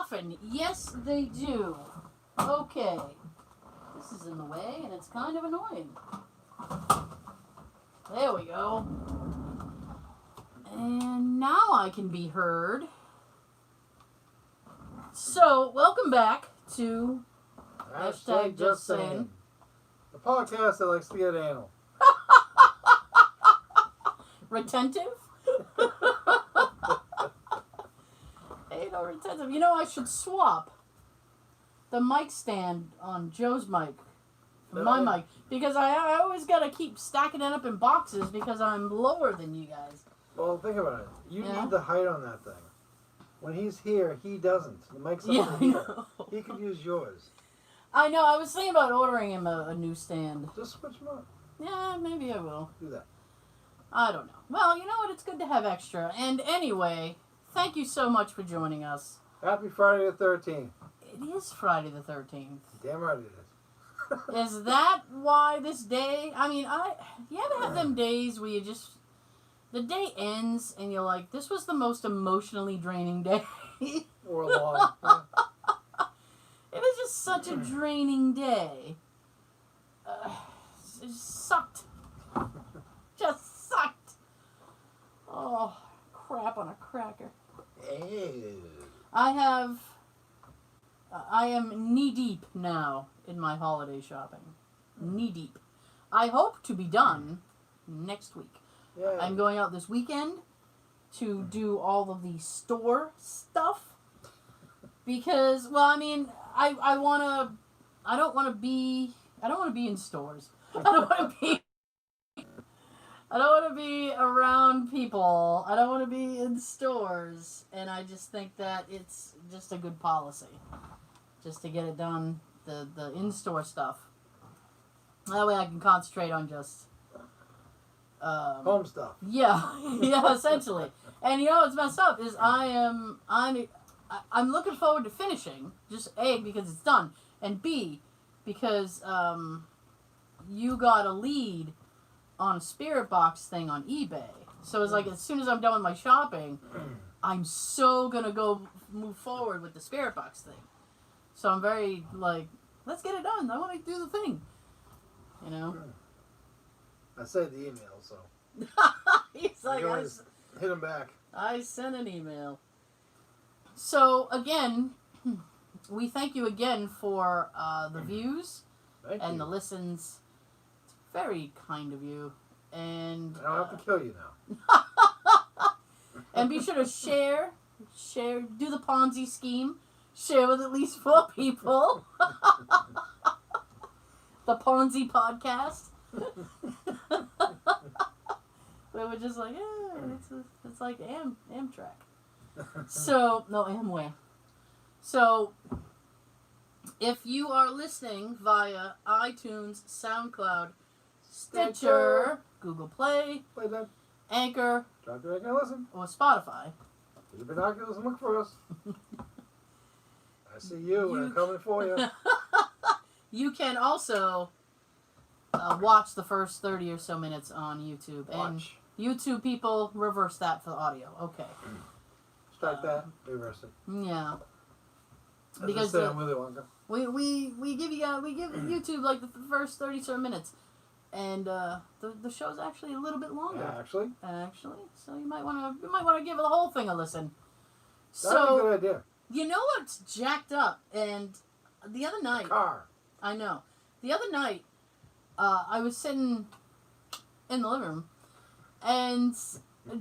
Often, yes, they do. Okay. This is in the way, and it's kind of annoying. There we go. And now I can be heard. So, welcome back to Hashtag Just Sayin. The podcast that likes to get anal. Retentive? Anal retentive. You know, I should swap the mic stand on Joe's mic from my mic. Because I always got to keep stacking it up in boxes because I'm lower than you guys. Well, think about it. You need the height on that thing. When he's here, he doesn't. The mic's over here. He could use yours. I know. I was thinking about ordering him a new stand. Just switch them up. Yeah, maybe I will. Do that. I don't know. Well, you know what? It's good to have extra. And anyway, thank you so much for joining us. Happy Friday the 13th. It is Friday the 13th. Damn right it is. Is that why this day? I mean, you ever have them days where you just... The day ends and you're like, this was the most emotionally draining day. Or long. It was just such a draining day. It just sucked. Just sucked. Oh, crap on a cracker. I am knee-deep now in my holiday shopping. Knee-deep. I hope to be done next week. Yeah. I'm going out this weekend to do all of the store stuff. Because, well, I mean, I don't want to be in stores. I don't want to be around people. I don't want to be in stores. And I just think that it's just a good policy. Just to get it done, the in-store stuff. That way I can concentrate on just... home stuff. Yeah, yeah, essentially. And you know what's messed up is I'm looking forward to finishing. Just A, because it's done, and B, because you got a lead on a spirit box thing on eBay. So it's like as soon as I'm done with my shopping, I'm so gonna move forward with the spirit box thing. So I'm very like, let's get it done. I want to do the thing. You know. I saved the email, so. He's like, hit him back. I sent an email. So, again, we thank you again for the views and the listens. It's very kind of you. And I don't have to kill you now. And be sure to share, do the Ponzi scheme, share with at least 4 people. The Ponzi podcast. We were just like, yeah, it's like Amtrak. So, no, Amway. So, if you are listening via iTunes, SoundCloud, Stitcher, Google Play, Anchor, Drop your and listen. Or Spotify. Put your binoculars and look for us. I see you and I'm coming for you. You can also watch the first 30 or so minutes on YouTube. And YouTube people, reverse that for the audio. Okay. Strike that, reverse it. Yeah. Because I'm with it, we give YouTube like the first 30 so minutes. And the show's actually a little bit longer. Yeah, actually. So you might want to give the whole thing a listen. That'd be a good idea. You know what's jacked up? And the other night, Car. I know. The other night, I was sitting in the living room, and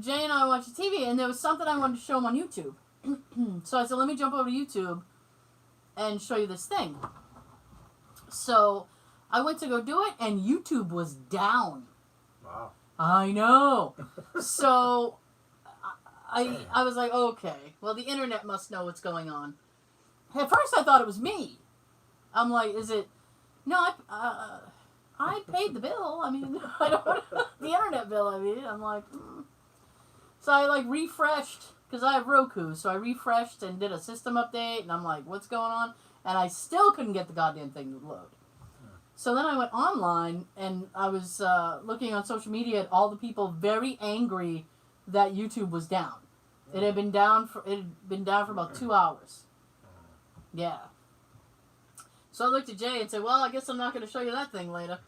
Jay and I were watching TV, and there was something I wanted to show him on YouTube. So I said, let me jump over to YouTube and show you this thing. So I went to go do it, and YouTube was down. Wow. I know. So I was like, okay, well, the internet must know what's going on. At first, I thought it was me. I'm like, is it... No, I paid the bill. I mean, I don't... The internet bill, I mean. I'm like... So I, like, refreshed, because I have Roku, so I refreshed and did a system update, and I'm like, what's going on? And I still couldn't get the goddamn thing to load. So then I went online, and I was looking on social media at all the people very angry that YouTube was down. It had been down for about 2 hours. Yeah. So I looked at Jay and said, well, I guess I'm not going to show you that thing later.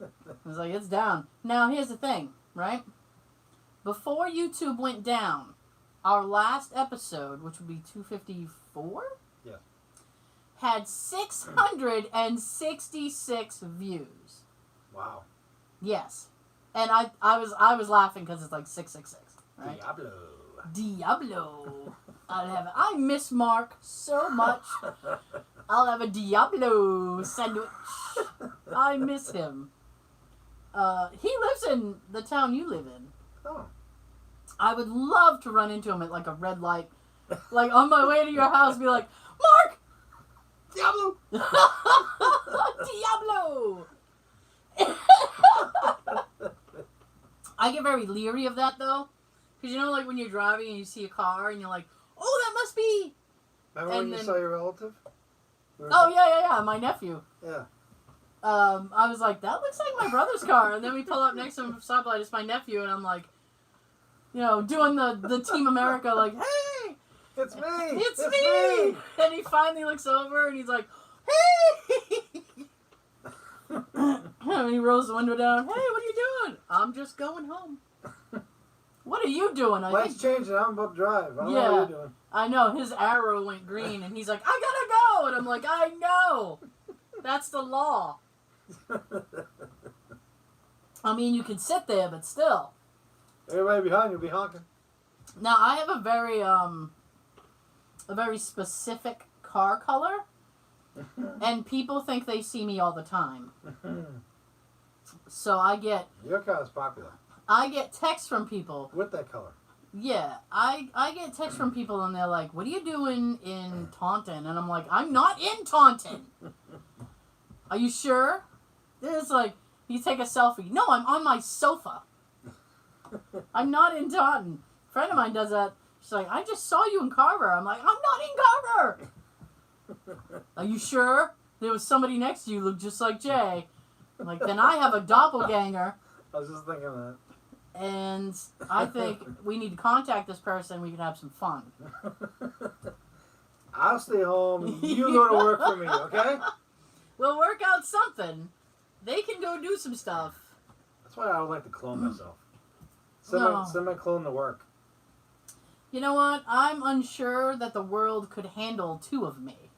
I was like, it's down. Now, here's the thing, right? Before YouTube went down, our last episode, which would be 254? Yeah. Had 666 views. Wow. Yes. And I was laughing because it's like 666, right? Diablo. I miss Mark so much. I'll have a Diablo sandwich. I miss him. He lives in the town you live in. Oh. I would love to run into him at like a red light. Like on my way to your house, be like, Mark! Diablo! Diablo! I get very leery of that though. Because you know, like when you're driving and you see a car and you're like, oh, that must be. Remember when you saw your relative? Oh, yeah, my nephew. Yeah. I was like, that looks like my brother's car. And then we pull up next to him, stoplight, it's my nephew, and I'm like, you know, doing the Team America, like, hey! It's me! It's me! And he finally looks over and he's like, hey! And he rolls the window down. Hey, what are you doing? I'm just going home. What are you doing? Lights changing. I'm about to drive. I don't know what you're doing. I know. His arrow went green, and he's like, I gotta go! And I'm like, I know! That's the law. I mean, you can sit there, but still. Everybody behind you will be honking. Now, I have a very specific car color, and people think they see me all the time. So I get... Your car is popular. I get texts from people. With that color. Yeah, I get texts from people and they're like, what are you doing in Taunton? And I'm like, I'm not in Taunton. Are you sure? It's like, you take a selfie. No, I'm on my sofa. I'm not in Taunton. A friend of mine does that. She's like, I just saw you in Carver. I'm like, I'm not in Carver. Are you sure? There was somebody next to you who looked just like Jay. I'm like, then I have a doppelganger. I was just thinking that. And I think we need to contact this person. We can have some fun. I'll stay home. You go to work for me, okay? We'll work out something. They can go do some stuff. That's why I would like to clone myself. No. Send my clone to work. You know what? I'm unsure that the world could handle two of me.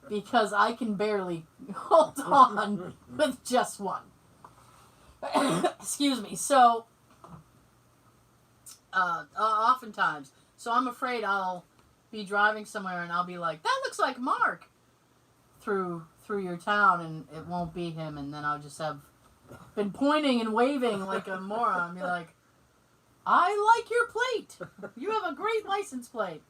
Because I can barely hold on with just one. Excuse me. So, oftentimes, so I'm afraid I'll be driving somewhere and I'll be like, that looks like Mark through your town, and it won't be him, and then I'll just have been pointing and waving like a moron, be like, I like your plate. You have a great license plate.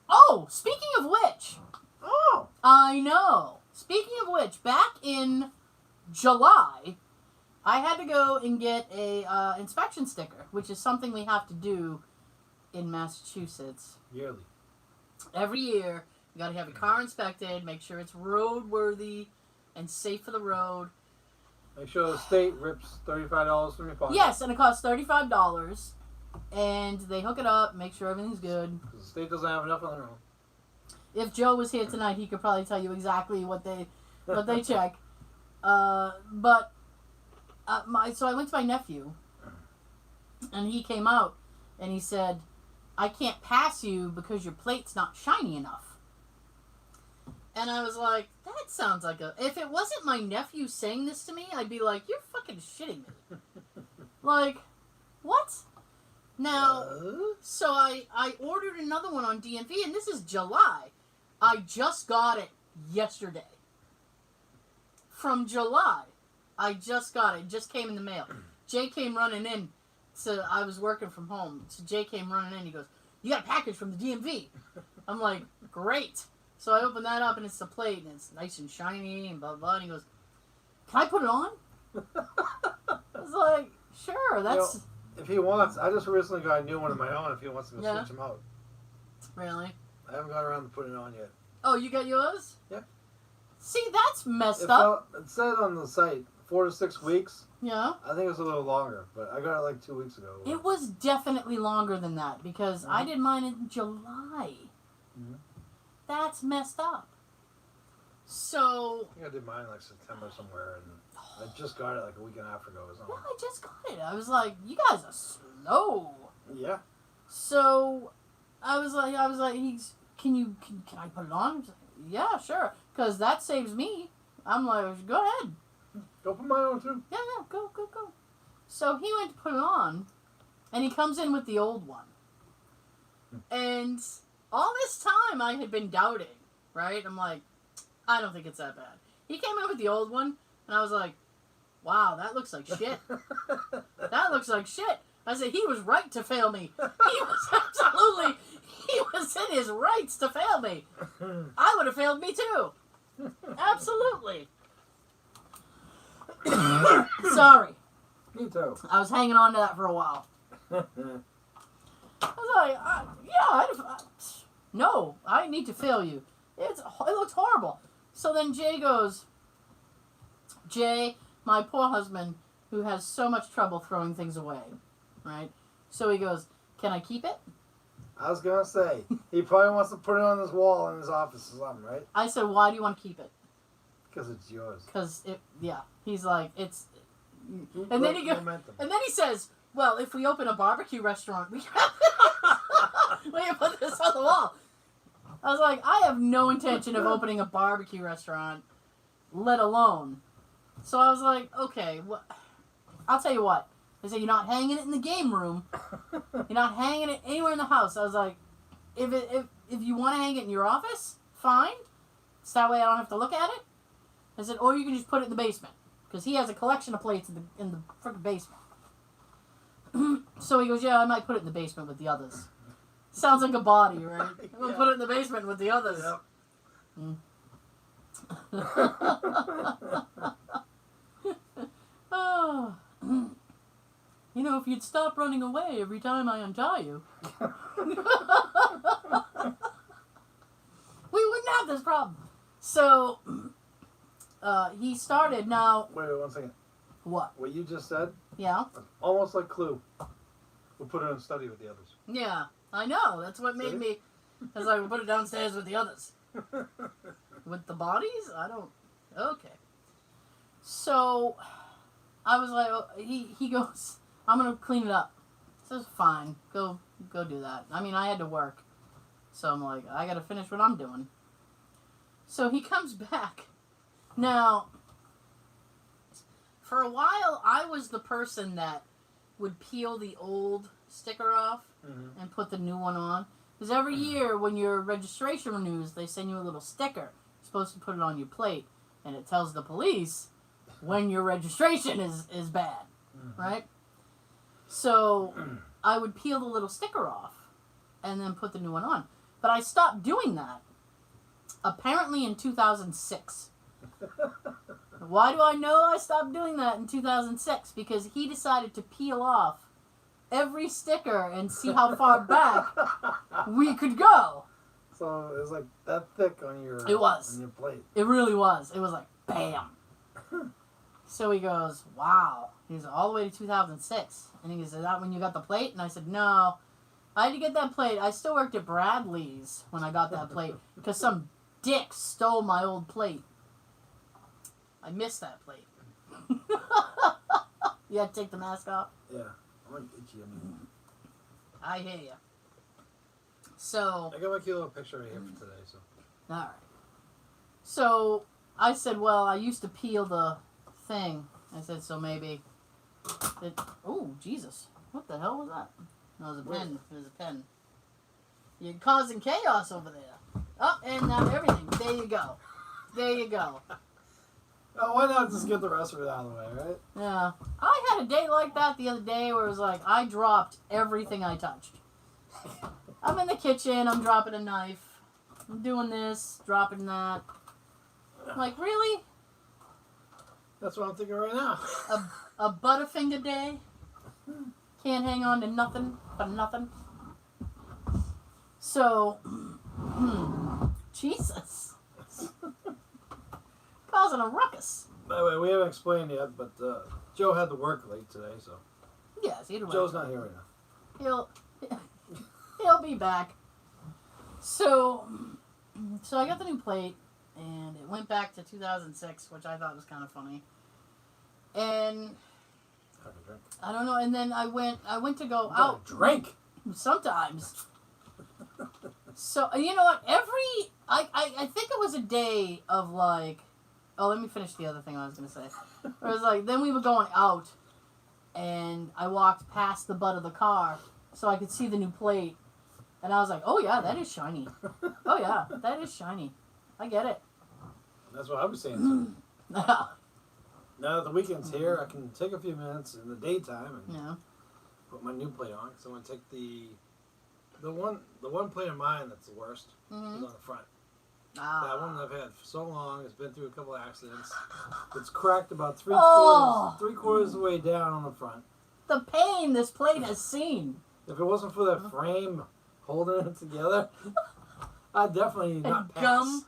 Oh, speaking of which. Oh. I know. Speaking of which, back in July, I had to go and get a inspection sticker, which is something we have to do in Massachusetts. Yearly. Every year, you got to have your car inspected, make sure it's roadworthy and safe for the road. Make sure the state rips $35 from your pocket. Yes, and it costs $35, and they hook it up, make sure everything's good. Because the state doesn't have enough on their own. If Joe was here tonight, he could probably tell you exactly what they check. So I went to my nephew, and he came out, and he said, I can't pass you because your plate's not shiny enough. And I was like, that sounds like a... If it wasn't my nephew saying this to me, I'd be like, you're fucking shitting me. Like, what? Now, so I ordered another one on DMV, and this is July. I just got it yesterday. From July. I just got it. It just came in the mail. Jay came running in. So I was working from home. So Jay came running in. He goes, you got a package from the DMV. I'm like, great. So I open that up, and it's the plate, and it's nice and shiny, and blah, blah, and he goes, can I put it on? I was like, sure, that's... You know, if he wants, I just recently got a new one of my own if he wants me to switch them out. Really? I haven't got around to putting it on yet. Oh, you got yours? Yeah. See, that's messed up. It said on the site 4 to 6 weeks. Yeah. I think it was a little longer, but I got it like 2 weeks ago. It was definitely longer than that, because I did mine in July. that's messed up. So... I think I did mine like September somewhere, and I just got it like a week and a half ago or something. Yeah, I just got it. I was like, you guys are slow. Yeah. So, I was like, can I put it on? He's like, yeah, sure. Because that saves me. I'm like, go ahead. Go put mine on too. Yeah, go. So he went to put it on, and he comes in with the old one. And all this time I had been doubting, right? I'm like, I don't think it's that bad. He came in with the old one, and I was like, wow, that looks like shit. That looks like shit. I said, he was right to fail me. He was in his rights to fail me. I would have failed me too. Absolutely. Sorry. Me too. I was hanging on to that for a while. I was like, no, I need to fail you. It looks horrible. So then Jay, my poor husband, who has so much trouble throwing things away, right? So he goes, can I keep it? I was going to say, he probably wants to put it on his wall in his office or something, right? I said, why do you want to keep it? Because it's yours. He's like, it's... And then he says, well, if we open a barbecue restaurant, we can put this on the wall. I was like, I have no intention of opening a barbecue restaurant, let alone. So I was like, okay, I'll tell you what. I said, you're not hanging it in the game room. You're not hanging it anywhere in the house. I was like, if you want to hang it in your office, fine. So that way I don't have to look at it. I said, or you can just put it in the basement. Because he has a collection of plates in the freaking basement. So he goes, yeah, I might put it in the basement with the others. Sounds like a body, right? I'm going to put it in the basement with the others. Yep. Oh. You know, if you'd stop running away every time I untie you, we wouldn't have this problem. So, he started now... Wait, 1 second. What? What you just said? Yeah? Almost like Clue. We'll put it in study with the others. Yeah, I know. That's what made me... I was like, we'll put it downstairs with the others. With the bodies? I don't... Okay. So, I was like... He goes, I'm going to clean it up. I says, fine. Go do that. I mean, I had to work. So I'm like, I got to finish what I'm doing. So he comes back. Now, for a while, I was the person that would peel the old sticker off and put the new one on. Because every year, when your registration renews, they send you a little sticker. You're supposed to put it on your plate. And it tells the police when your registration is bad. Right? So, I would peel the little sticker off and then put the new one on. But I stopped doing that. Apparently in 2006. Why do I know I stopped doing that in 2006? Because he decided to peel off every sticker and see how far back we could go. So it was like that thick on your on your plate. It really was. It was like bam. So he goes, wow. He's all the way to 2006. And he goes, is that when you got the plate? And I said, no. I had to get that plate. I still worked at Bradley's when I got that plate. Because some dick stole my old plate. I missed that plate. You had to take the mask off? Yeah. I'm like itchy. I hear you. So... I got my cute little picture right here for today, so... Alright. So, I said, well, I used to peel the thing. I said, so maybe... Oh, Jesus. What the hell was that? No, it was a pen. It was a pen. You're causing chaos over there. Oh, and now everything. There you go. There you go. Oh, why not just get the rest of it out of the way, right? Yeah. I had a day like that the other day where it was like, I dropped everything I touched. I'm in the kitchen, I'm dropping a knife. I'm doing this, dropping that. I'm like, really? That's what I'm thinking right now. A Butterfinger day? Can't hang on to nothing but nothing. So, Jesus. Causing a ruckus. By the way, we haven't explained yet, but Joe had to work late today, so... Yes, he'd Joe's not here right now. He'll be back. So, So I got the new plate, and it went back to 2006, which I thought was kind of funny. And Have a drink. I don't know. And then I went to go You gotta out drink. sometimes. So you know what? I think it was a day of like, oh, let me finish the other thing I was gonna say. It was like then we were going out, and I walked past the butt of the car so I could see the new plate, and I was like, oh yeah, that is shiny. Oh yeah, that is shiny. I get it. That's what I was saying. Too. Now that the weekend's here, I can take a few minutes in the daytime and Yeah. put my new plate on. So I'm gonna take the one plate of mine that's the worst is on the front. That one I've had for so long. It's been through a couple of accidents. It's cracked about three quarters of the way down on the front. The pain this plate has seen. If it wasn't for that frame holding it together, I'd definitely not pass.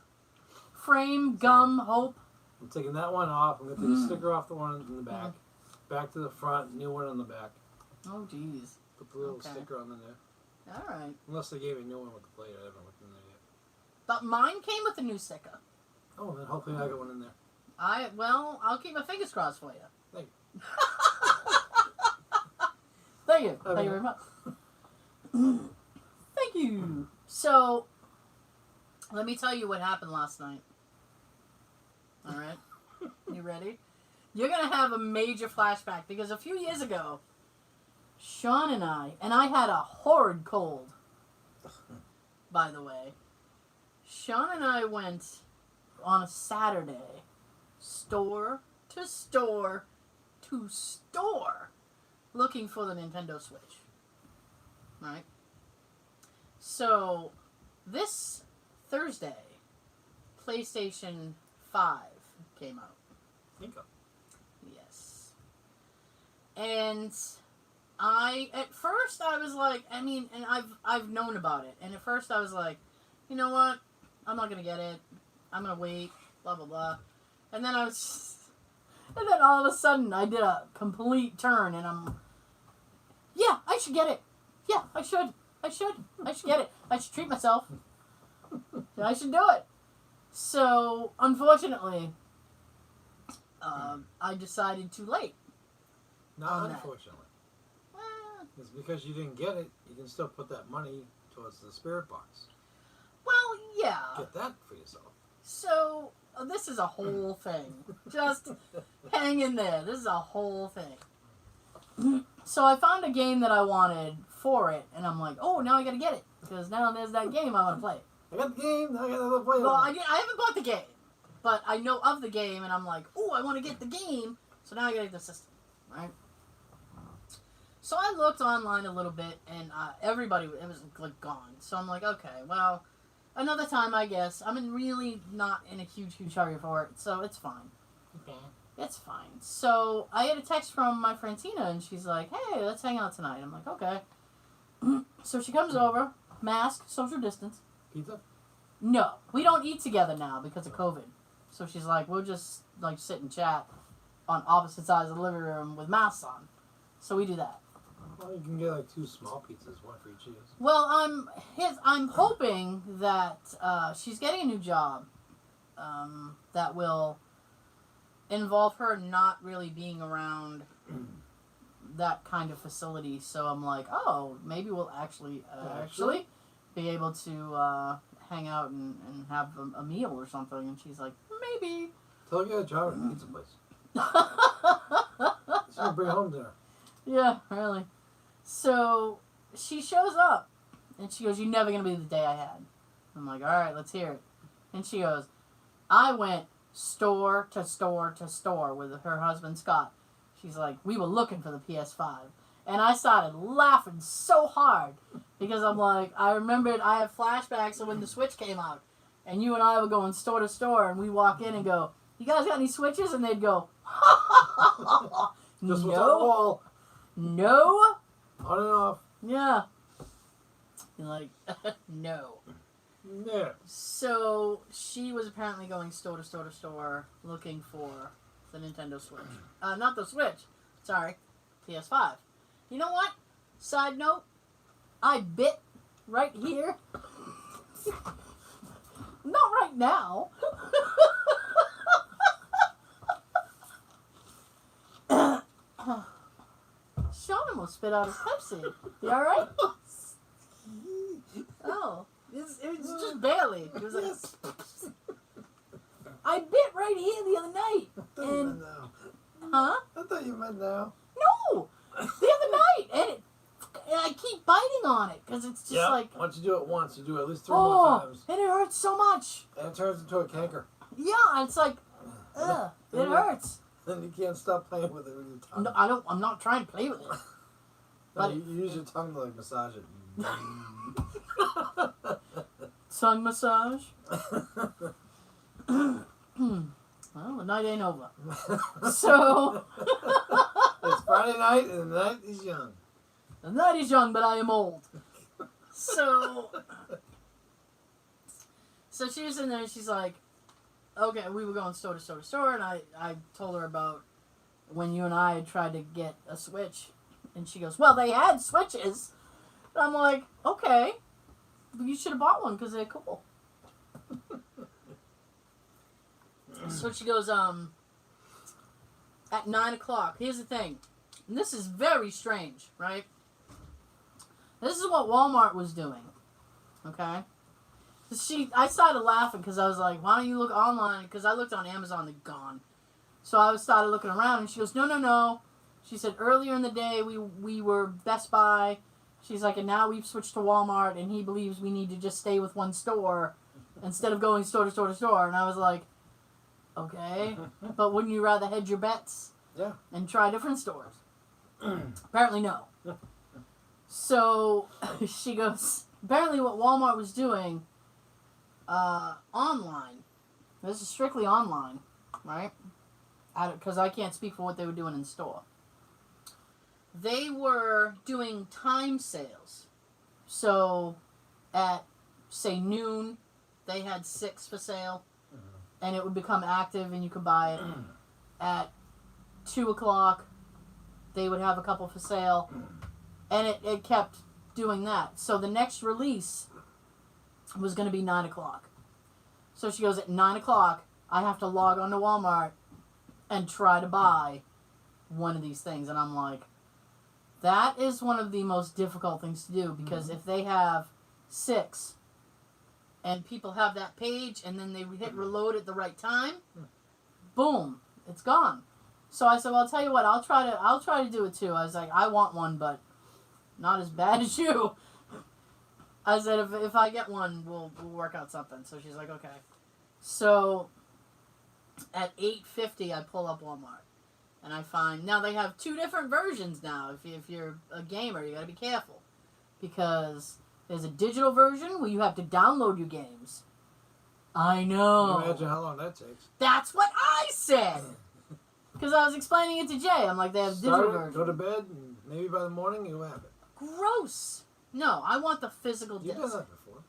Gum, hope. I'm taking that one off. I'm going to take the sticker off the one in the back. Back to the front, new one on the back. Oh, jeez. Put the little sticker on there. All right. Unless they gave me a new one with the plate. I haven't looked in there yet. But mine came with a new sticker. Oh, then hopefully I got one in there. I'll keep my fingers crossed for you. Thank you. Thank you. Thank you very much. Thank you. So, let me tell you what happened last night. All right? You ready? You're going to have a major flashback because a few years ago, Sean and I had a horrid cold, by the way. Sean and I went on a Saturday, store to store to store, looking for the Nintendo Switch. Right? So, this Thursday, PlayStation 5 came out. Yes. And at first I was like, and I've known about it. And at first I was like, you know what? I'm not gonna get it. I'm gonna wait. Blah blah blah. And then and then all of a sudden I did a complete turn, and yeah, I should get it. Yeah, I should get it. I should treat myself. I should do it. So unfortunately, I decided too late. Not unfortunately. It's because you didn't get it. You can still put that money towards the spirit box. Well, yeah. Get that for yourself. So, this is a whole thing. Just hang in there. This is a whole thing. So, I found a game that I wanted for it, and I'm like, oh, now I gotta get it. Because now there's that game I want to play. I got the game, now I gotta play it. Well, I haven't bought the game. But I know of the game, and I'm like, oh, I want to get the game. So, now I gotta get the system. Right? So, I looked online a little bit, and everybody, it was like gone. So, I'm like, okay, well, another time, I guess. I'm really not in a huge hurry for it, so it's fine. Okay. It's fine. So, I had a text from my friend Tina, and she's like, hey, let's hang out tonight. I'm like, okay. So, she comes over, mask, social distance. Pizza? No, we don't eat together now because of COVID. So, she's like, we'll just, sit and chat on opposite sides of the living room with masks on. So, we do that. Well, you can get 2 small pizzas, one for each of you. Well, I'm hoping that she's getting a new job that will involve her not really being around that kind of facility. So I'm like, oh, maybe we'll actually be able to hang out and have a meal or something. And she's like, maybe. Tell her you got a job at a pizza place. She's gonna bring home dinner. Yeah, really. So, she shows up, and she goes, you're never going to be the day I had. I'm like, all right, let's hear it. And she goes, I went store to store to store with her husband, Scott. She's like, we were looking for the PS5. And I started laughing so hard, because I'm like, I remembered I have flashbacks of when the Switch came out. And you and I were going store to store, and we walk in and go, you guys got any Switches? And they'd go, Just what's on the wall. No. On and off. Yeah. You're like, no. Yeah. So, she was apparently going store to store to store looking for the Nintendo Switch. Not the Switch. Sorry. PS5. You know what? Side note. I bit right here. right now. Sean almost spit out his Pepsi. You all right? Oh, it was just barely. It was like, I bit right here the other night. I thought you meant now. Huh? I thought you meant now. No, the other night, and I keep biting on it because it's just like. Once you do it once, you do it at least 3 more times. And it hurts so much. And it turns into a canker. Yeah, it's like, it hurts. Then you can't stop playing with it with your tongue. No, I'm not trying to play with it. But you use your tongue to like massage it. Tongue massage. Well, the night ain't over. So. It's Friday night and the night is young. The night is young, but I am old. So she was in there and she's like, okay, we were going store to store to store, and I told her about when you and I had tried to get a Switch, and she goes, well, they had Switches. And I'm like, okay, you should have bought one because they're cool. So she goes, at 9 o'clock, here's the thing, and this is very strange, right? This is what Walmart was doing, okay? I started laughing because I was like, why don't you look online? Because I looked on Amazon, they're gone. So I started looking around, and she goes, no. She said, earlier in the day, we were Best Buy. She's like, and now we've switched to Walmart, and he believes we need to just stay with one store instead of going store to store to store. And I was like, okay, but wouldn't you rather hedge your bets? Yeah. And try different stores? Apparently no. So she goes, apparently what Walmart was doing online, this is strictly online, right? Because I can't speak for what they were doing in store. They were doing time sales. So at, say, noon, they had 6 for sale, and it would become active and you could buy it. At 2 o'clock, they would have a couple for sale, and it kept doing that. So the next release was going to be 9 o'clock. So she goes, at 9 o'clock, I have to log on to Walmart and try to buy one of these things. And I'm like, that is one of the most difficult things to do, because if they have 6 and people have that page and then they hit reload at the right time, boom, it's gone. So I said, well, I'll tell you what, I'll try to do it too. I was like, I want one, but not as bad as you. I said, if I get one, we'll work out something. So she's like, okay. So at 8:50, I pull up Walmart, and I find, now they have 2 different versions now. If you're a gamer, you got to be careful, because there's a digital version where you have to download your games. I know. Can you imagine how long that takes? That's what I said. Because I was explaining it to Jay. I'm like, they have digital version. Go to bed, and maybe by the morning you'll have it. Gross. No, I want the physical disc. You've done that before.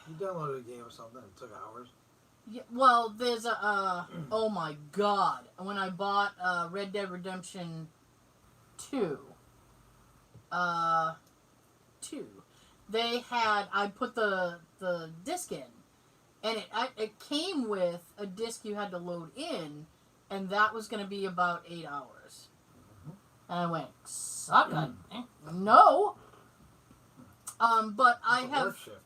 You downloaded a game or something, and it took hours. Yeah, well, there's a, oh my god. When I bought Red Dead Redemption 2, they had, I put the disc in, and it came with a disc you had to load in, and that was going to be about 8 hours. And I went, suck on no. But I have. Shift.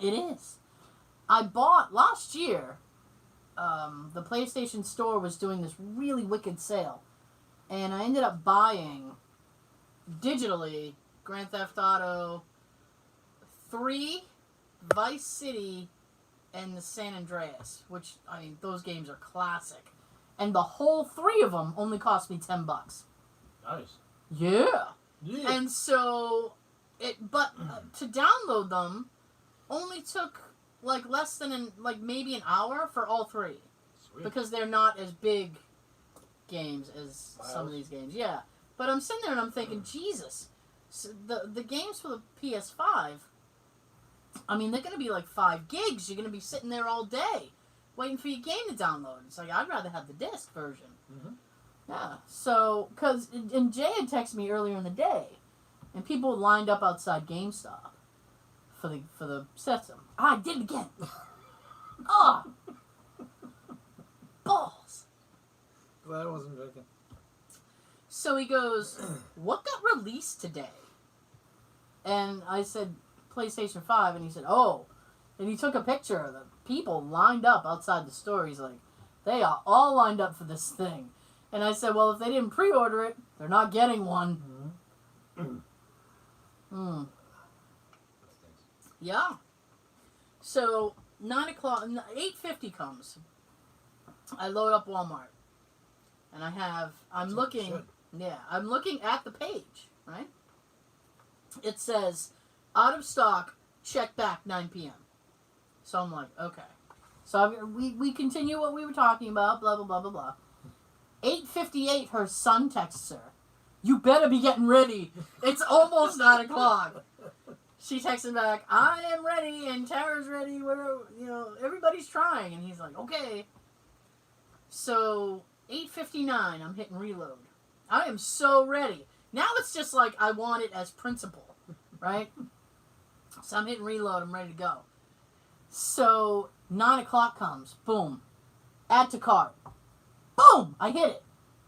It is. I bought last year. The PlayStation Store was doing this really wicked sale, and I ended up buying digitally Grand Theft Auto 3, Vice City, and the San Andreas, which, I mean, those games are classic. And the whole 3 of them only cost me $10. Nice. Yeah. Yeah. And so to download them only took like less than maybe an hour for all 3. Sweet. Because they're not as big games as some of these games. Yeah. But I'm sitting there and I'm thinking, Jesus, so the games for the PS5, I mean, they're going to be like 5 gigs. You're going to be sitting there all day waiting for your game to download. It's like, I'd rather have the disc version. Mm-hmm. Yeah. So, and Jay had texted me earlier in the day, and people lined up outside GameStop for the system. I did it again. Oh, balls. Glad I wasn't drinking. So he goes, what got released today? And I said, PlayStation 5. And he said, oh. And he took a picture of the people lined up outside the store. He's like, they are all lined up for this thing. And I said, well, if they didn't pre-order it, they're not getting one. Yeah. So, 9 o'clock, 8:50 comes. I load up Walmart. And I'm looking at the page, right? It says, out of stock, check back 9 p.m. So I'm like, okay. So we continue what we were talking about, blah, blah, blah, blah, blah. 8:58, her son texts her, you better be getting ready. It's almost 9 o'clock. She texts him back, I am ready, and Tara's ready. Everybody's trying. And he's like, okay. So, 8:59, I'm hitting reload. I am so ready. Now it's just like I want it as principal, right? So I'm hitting reload. I'm ready to go. So 9 o'clock comes. Boom. Add to cart. Boom. I hit it.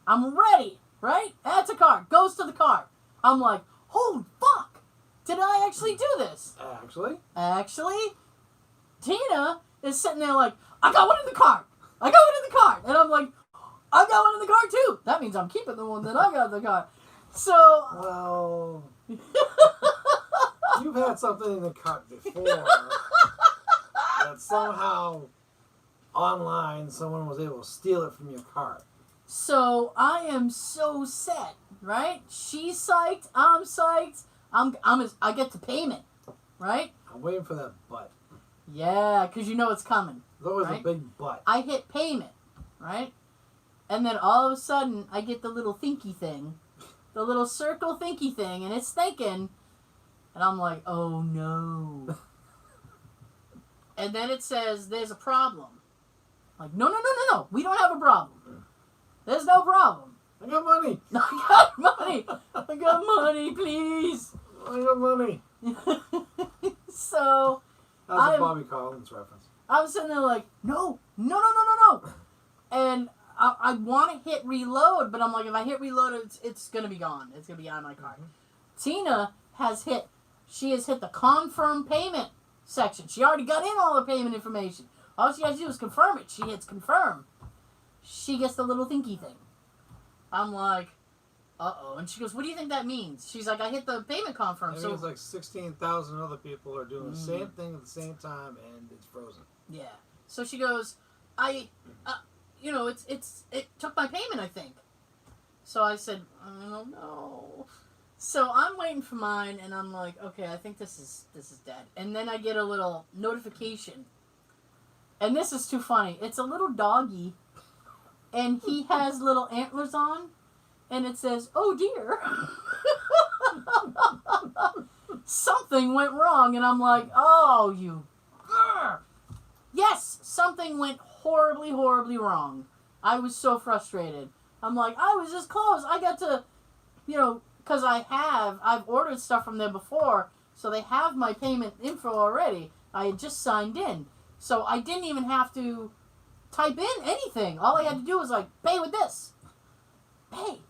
I'm ready, right? Add to cart. Goes to the cart. I'm like, holy fuck. Did I actually do this? Actually, Tina is sitting there like, I got one in the cart. I got one in the cart. And I'm like, I got one in the cart too. That means I'm keeping the one that I got in the cart. So. Well, you've had something in the cart before that somehow online someone was able to steal it from your cart. So I am so set, right? She's psyched. I'm psyched. I get to payment, right? I'm waiting for that butt. Yeah, because you know it's coming. There's always right? a big butt. I hit payment, right? And then all of a sudden, I get the little thinky thing. The little circle thinky thing, and it's thinking. And I'm like, oh no. And then it says, there's a problem. Like, no. We don't have a problem. There's no problem. I got money. I got money, please. I got money. So. That's a Bobby Collins reference. I'm sitting there like, no. And I want to hit reload, but I'm like, if I hit reload, it's going to be gone. It's going to be out of my cart. Tina has hit the confirm payment section. She already got in all the payment information. All she has to do is confirm it. She hits confirm. She gets the little thinky thing. I'm like, uh-oh. And she goes, what do you think that means? She's like, I hit the payment confirm. It means like 16,000 other people are doing the same thing at the same time, and it's frozen. Yeah. So she goes, it took my payment, I think. So I said, I don't know. So I'm waiting for mine, and I'm like, okay, I think this is dead. And then I get a little notification. And this is too funny. It's a little doggy, and he has little antlers on, and it says, oh dear. Something went wrong, and I'm like, oh, you. Grr. Yes, something went horribly, horribly wrong. I was so frustrated. I'm like, I was this close. I got to, because I've ordered stuff from there before, so they have my payment info already. I had just signed in. So I didn't even have to type in anything. All I had to do was like, pay with this. Pay.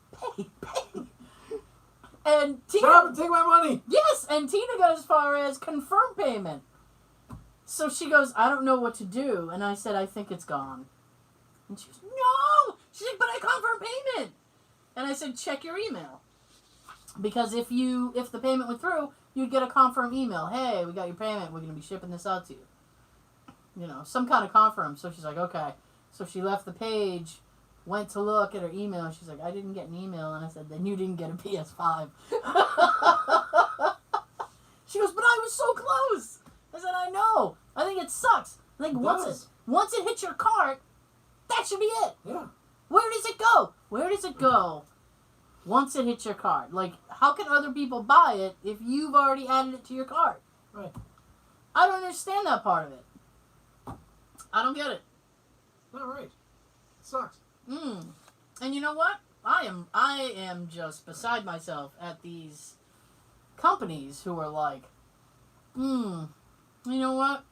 And Tina... Shut up and take my money! Yes, and Tina got as far as confirm payment. So she goes, I don't know what to do. And I said, I think it's gone. And she goes, no! She's like, but I confirmed payment. And I said, check your email. Because if the payment went through, you'd get a confirm email. Hey, we got your payment. We're going to be shipping this out to you. Some kind of confirm. So she's like, okay. So she left the page, went to look at her email. She's like, I didn't get an email. And I said, then you didn't get a PS5. She goes, but I was so close. I said, I know. I think it sucks. I think once it hits your cart, that should be it. Yeah. Where does it go once it hits your cart? Like, how can other people buy it if you've already added it to your cart? Right. I don't understand that part of it. I don't get it. Not right. It sucks. And you know what? I am just beside myself at these companies who are like, You know what?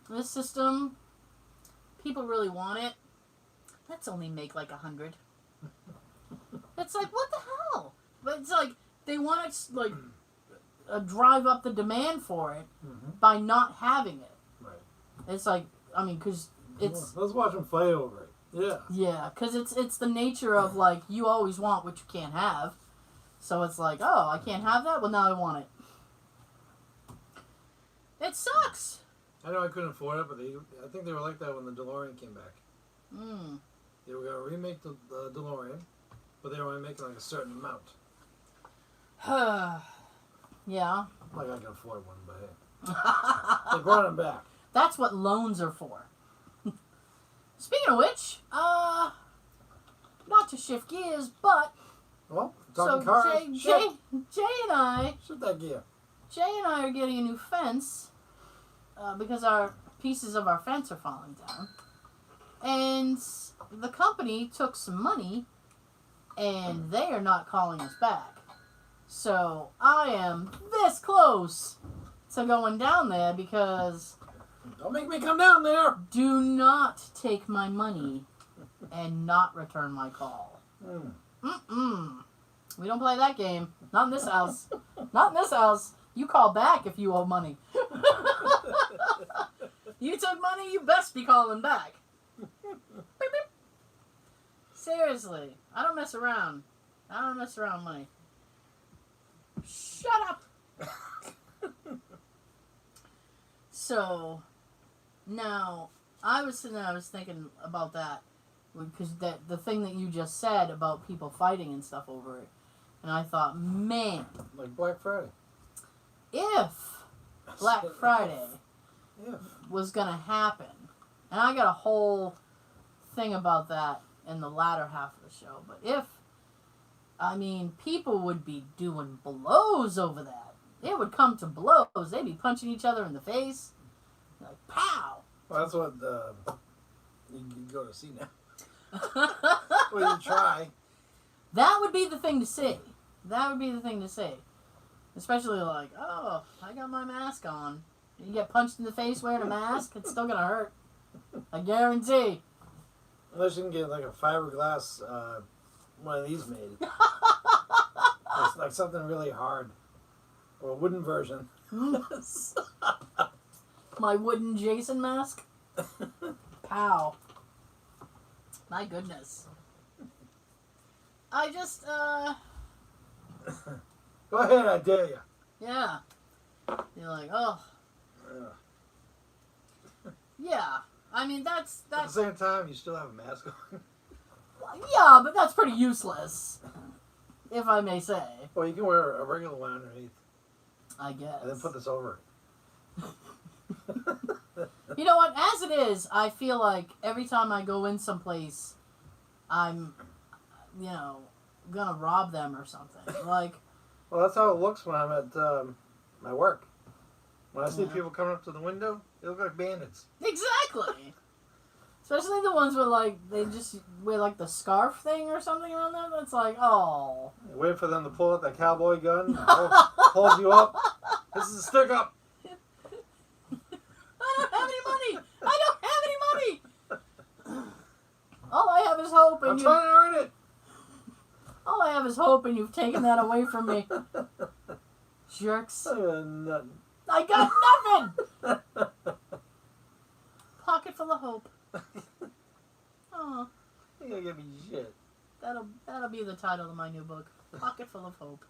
This system, people really want it. Let's only make like 100. It's like, what the hell? But it's like, they want to, like, drive up the demand for it by not having it. Right. It's like, I mean, because it's... Let's watch them fight over it. Yeah. Yeah, because it's the nature of, like, you always want what you can't have. So it's like, oh, I can't have that? Well, now I want it. It sucks. I know I couldn't afford it, but I think they were like that when the Delorean came back. They were going to remake the Delorean, but they were only making like a certain amount. Yeah. Like I can afford one, but hey. They brought them back. That's what loans are for. Speaking of which, not to shift gears, but... Well, talking cars. Jay and I... Shift that gear. Jay and I are getting a new fence because our pieces of our fence are falling down. And the company took some money and they are not calling us back. So I am this close to going down there because... Don't make me come down there! Do not take my money and not return my call. We don't play that game. Not in this house. Not in this house. You call back if you owe money. You took money, you best be calling back. Beep, beep. Seriously. I don't mess around. I don't mess around with money. Shut up! So, now, I was thinking about that. Because the thing that you just said about people fighting and stuff over it. And I thought, man. Like Black Friday. If Black Friday was going to happen, and I got a whole thing about that in the latter half of the show, but if, I mean, people would be doing blows over that. It would come to blows. They'd be punching each other in the face. Like, pow! Well, that's what you go to see now. Well, you try. That would be the thing to say. That would be the thing to say. Especially like, oh, I got my mask on. You get punched in the face wearing a mask, it's still gonna hurt. I guarantee. Unless you can get like a fiberglass, one of these made. Like something really hard. Or a wooden version. My wooden Jason mask? Pow. My goodness. I just, Go ahead, I dare you. Yeah. You're like, oh. Yeah. I mean, that's... At the same time, you still have a mask on. Yeah, but that's pretty useless. If I may say. Well, you can wear a regular one underneath. I guess. And then put this over it. You know what? As it is, I feel like every time I go in someplace, I'm, gonna rob them or something. Like... Well, that's how it looks when I'm at my work. When I see people coming up to the window, they look like bandits. Exactly. Especially the ones with, like, they just wear, like, the scarf thing or something around them. It's like, oh. You wait for them to pull out that cowboy gun, hold you up. This is a stick up. I don't have any money. I don't have any money. All I have is hope. And I'm trying to earn it. All I have is hope, and you've taken that away from me. Jerks. I got nothing. Pocket full of hope. Oh. You gonna give me shit. That'll be the title of my new book. Pocket full of hope.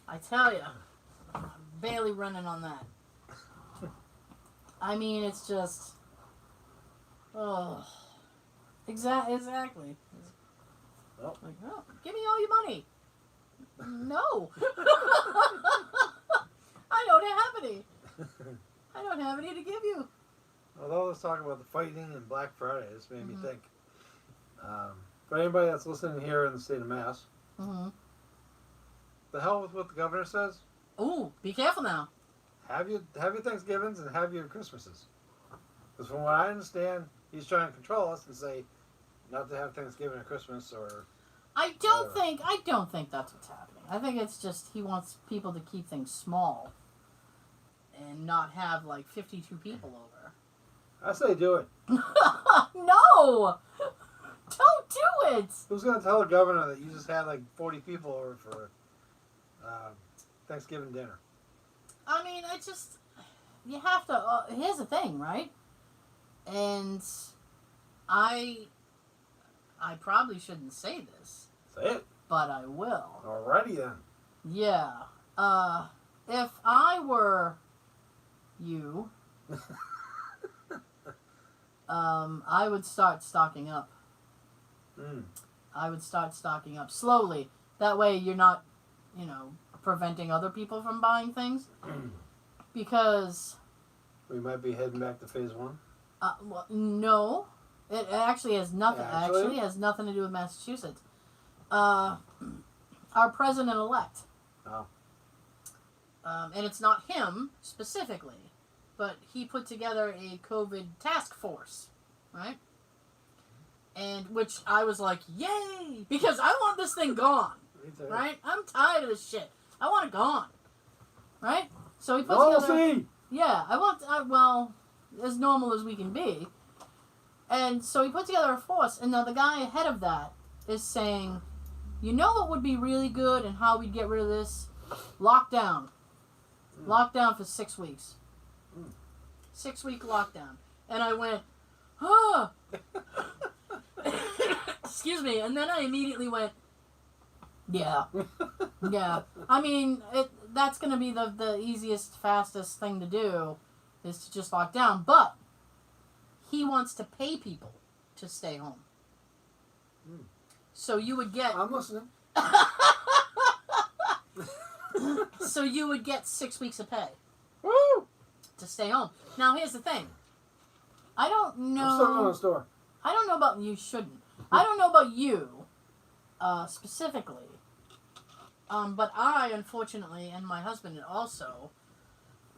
I tell you, I'm barely running on that. I mean, it's just, oh, exactly. Well. Like, oh, give me all your money. No. I don't have any. I don't have any to give you. Although let's talk about the fighting and Black Friday, this made me think. For anybody that's listening here in the state of Mass, the hell with what the governor says. Ooh, be careful now. Have your Thanksgivings and have your Christmases. Because from what I understand, he's trying to control us and say not to have Thanksgiving or Christmas or. I don't think that's what's happening. I think it's just he wants people to keep things small. and not have like 52 people over. I say do it. No! Don't do it! Who's going to tell the governor that you just had like 40 people over for Thanksgiving dinner? I mean, you have to, here's the thing, right? And I probably shouldn't say this. Say it. But I will. Alrighty then. Yeah. If I were you, I would start stocking up. I would start stocking up slowly. That way you're not, preventing other people from buying things. Because... We might be heading back to phase 1? Well, no. It actually has nothing. Actually has nothing to do with Massachusetts. Our president-elect. Oh. And it's not him specifically, but he put together a COVID task force, right? And which I was like, yay! Because I want this thing gone, right? I'm tired of this shit. I want it gone, right? So he put together... Yeah, I want... well, as normal as we can be. And so he put together a force, and now the guy ahead of that is saying, you know what would be really good and how we'd get rid of this? Lockdown. Lockdown for 6 weeks. 6-week lockdown. And I went, huh. Excuse me. And then I immediately went, yeah. Yeah. I mean, that's going to be the easiest, fastest thing to do is to just lock down. But he wants to pay people to stay home. So you would get... I'm listening. So you would get 6 weeks of pay. Woo! To stay home. Now, here's the thing. I don't know... I'm still in the store. I don't know about... You shouldn't. I don't know about you, specifically. But I, unfortunately, and my husband also,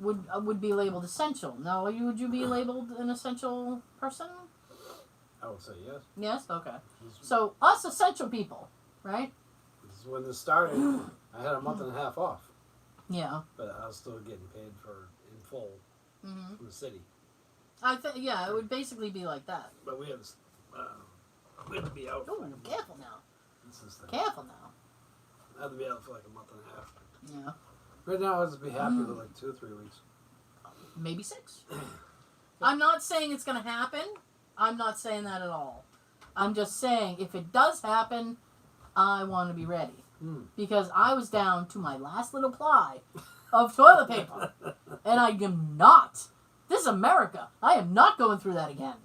would be labeled essential. Now, would you be labeled an essential person? I would say yes. Yes? Okay. So, us essential people, right? This is when this started. I had a month and a half off. Yeah. But I was still getting paid in full from the city. Yeah, it would basically be like that. But we had to be out. Oh, careful now. This is the Careful now. I had to be out for like a month and a half. Yeah. Right now, I'd just be happy with like 2 or 3 weeks. Maybe 6. I'm not saying it's going to happen. I'm not saying that at all. I'm just saying if it does happen, I want to be ready. Because I was down to my last little ply of toilet paper. And I am not. This is America. I am not going through that again.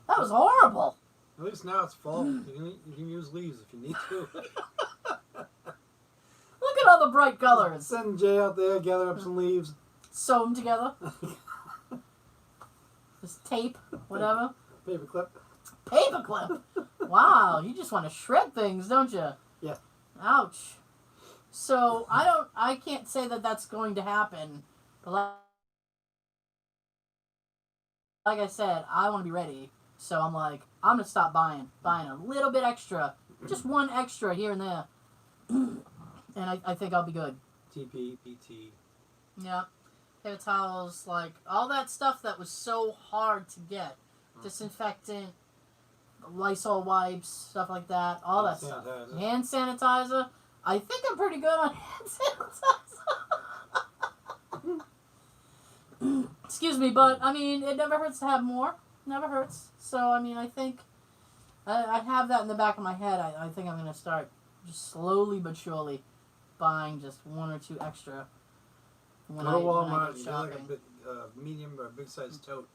That was horrible. At least now it's fall. You can use leaves if you need to. Look at all the bright colors. Send Jay out there, gather up some leaves. Sew them together. Just tape, whatever. Paperclip. Paperclip. Wow, you just want to shred things, don't you? Yeah. Ouch. So I can't say that that's going to happen. But like I said, I want to be ready. So I'm like, I'm gonna stop buying a little bit extra, just one extra here and there, and I think I'll be good. TP, PT. Yeah. Paper towels, like, all that stuff that was so hard to get. Disinfectant, Lysol wipes, stuff like that. All that stuff. Hand sanitizer. I think I'm pretty good on hand sanitizer. Excuse me, but, I mean, it never hurts to have more. Never hurts. So, I mean, I think I have that in the back of my head. I think I'm going to start just slowly but surely buying just 1 or 2 extra. When Go to Walmart, when get like a big, medium or big size tote,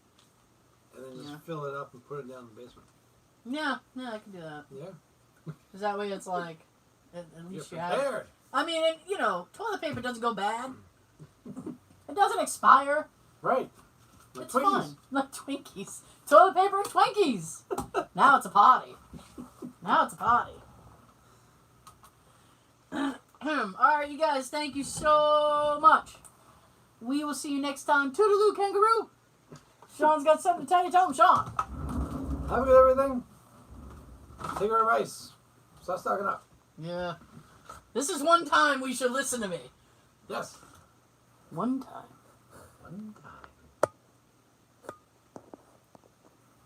and then just fill it up and put it down in the basement. Yeah, I can do that. Yeah. Because that way it's like, at least You're you prepared. have it. I mean, toilet paper doesn't go bad. It doesn't expire. Right. It's fun. Like Twinkies. Toilet paper and Twinkies. Now it's a party. Alright, you guys, thank you so much. We will see you next time. Toodaloo, kangaroo. Sean's got something to tell you. Tell him, Sean. Have a good everything. Take our advice. Stop stocking up. Yeah. This is one time we should listen to me. Yes. One time. One time.